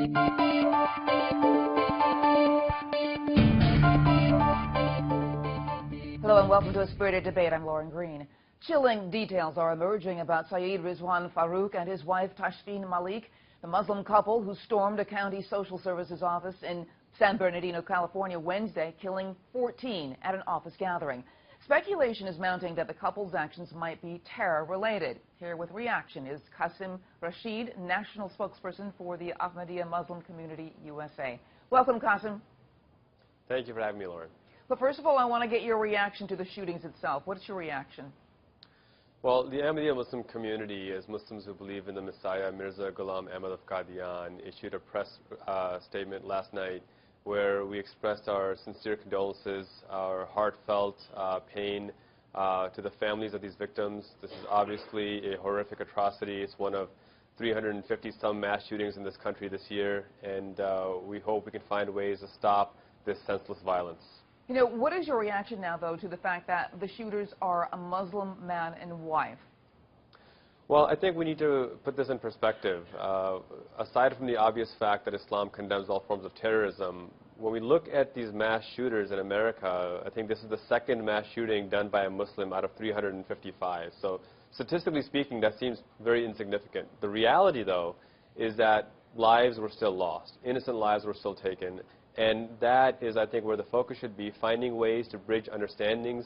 Hello and welcome to A Spirited Debate. I'm Lauren Green. Chilling details are emerging about Saeed Rizwan Farouk and his wife Tashfeen Malik, the Muslim couple who stormed a county social services office in San Bernardino, California, Wednesday, killing 14 at an office gathering. Speculation is mounting that the couple's actions might be terror-related. Here with reaction is Qasim Rashid, national spokesperson for the Ahmadiyya Muslim Community USA. Welcome, Qasim. Thank you for having me, Lauren. But first of all, I want to get your reaction to the shootings itself. What's your reaction? Well, the Ahmadiyya Muslim community, as Muslims who believe in the Messiah, Mirza Ghulam Ahmad of Qadian, issued a press statement last night where we expressed our sincere condolences, our heartfelt pain to the families of these victims. This is obviously a horrific atrocity. It's one of 350-some mass shootings in this country this year, and we hope we can find ways to stop this senseless violence. You know, what is your reaction now, though, to the fact that the shooters are a Muslim man and wife? Well, I think we need to put this in perspective. Aside from the obvious fact that Islam condemns all forms of terrorism, when we look at these mass shooters in America, I think this is the second mass shooting done by a Muslim out of 355. So statistically speaking, that seems very insignificant. The reality, though, is that lives were still lost. Innocent lives were still taken. And that is, I think, where the focus should be, finding ways to bridge understandings,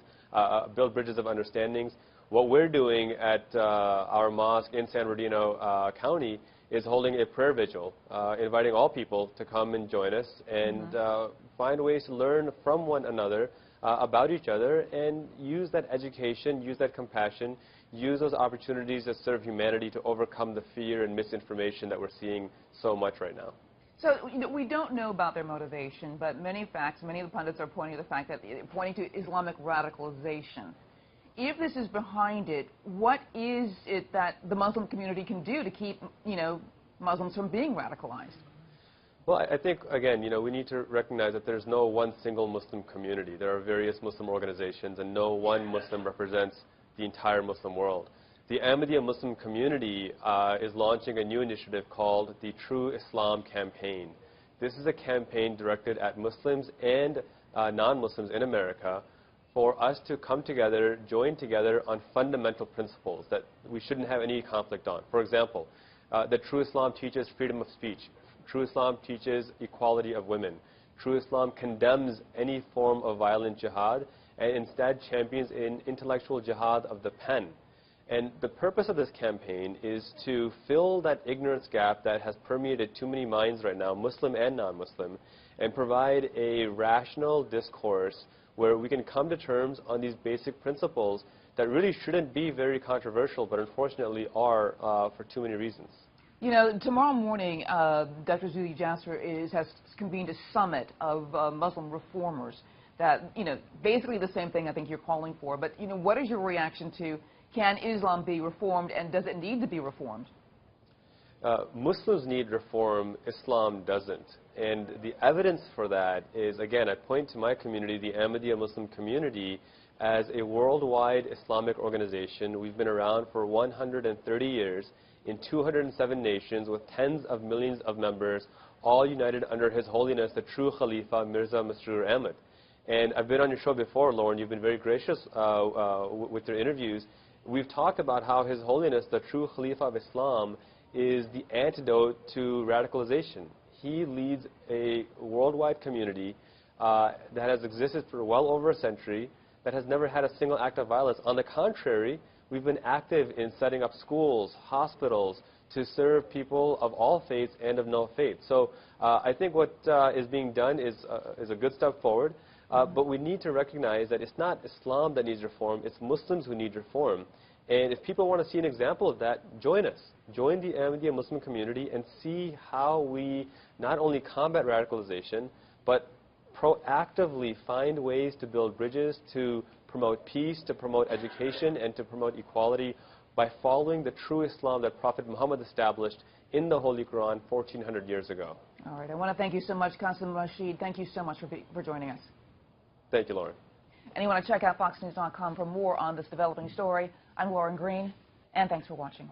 build bridges of understandings. What we're doing at our mosque in San Bernardino County is holding a prayer vigil, inviting all people to come and join us and find ways to learn from one another about each other and use that education, use that compassion, use those opportunities to serve humanity to overcome the fear and misinformation that we're seeing so much right now. So, you know, we don't know about their motivation, but many of the pundits are pointing to the fact that pointing to Islamic radicalization. If this is behind it, what is it that the Muslim community can do to keep, you know, Muslims from being radicalized? Well, I think, again, you know, we need to recognize that there's no one single Muslim community. There are various Muslim organizations, and no one Muslim represents the entire Muslim world. The Ahmadiyya Muslim community is launching a new initiative called the True Islam Campaign. This is a campaign directed at Muslims and non-Muslims in America for us to come together, join together on fundamental principles that we shouldn't have any conflict on. For example, the True Islam teaches freedom of speech. True Islam teaches equality of women. True Islam condemns any form of violent jihad and instead champions an intellectual jihad of the pen. And the purpose of this campaign is to fill that ignorance gap that has permeated too many minds right now, Muslim and non-Muslim, and provide a rational discourse where we can come to terms on these basic principles that really shouldn't be very controversial, but unfortunately are for too many reasons. You know, tomorrow morning, Dr. Zuhdi Jasser has convened a summit of Muslim reformers that, you know, basically the same thing I think you're calling for. But, you know, what is your reaction to, can Islam be reformed, and does it need to be reformed? Muslims need reform, Islam doesn't. And the evidence for that is, again, I point to my community, the Ahmadiyya Muslim community, as a worldwide Islamic organization. We've been around for 130 years in 207 nations with tens of millions of members, all united under His Holiness, the true Khalifa, Mirza Masroor Ahmad. And I've been on your show before, Lauren. You've been very gracious with your interviews. We've talked about how His Holiness, the true Khalifa of Islam, is the antidote to radicalization. He leads a worldwide community that has existed for well over a century, that has never had a single act of violence. On the contrary, we've been active in setting up schools, hospitals, to serve people of all faiths and of no faith. So I think what is being done is a good step forward. But we need to recognize that it's not Islam that needs reform, it's Muslims who need reform. And if people want to see an example of that, join us. Join the Ahmadiyya Muslim community and see how we not only combat radicalization, but proactively find ways to build bridges, to promote peace, to promote education, and to promote equality by following the true Islam that Prophet Muhammad established in the Holy Quran 1,400 years ago. All right. I want to thank you so much, Qasim Rashid. Thank you so much for joining us. Thank you, Lauren. And you want to check out FoxNews.com for more on this developing story. I'm Lauren Green, and thanks for watching.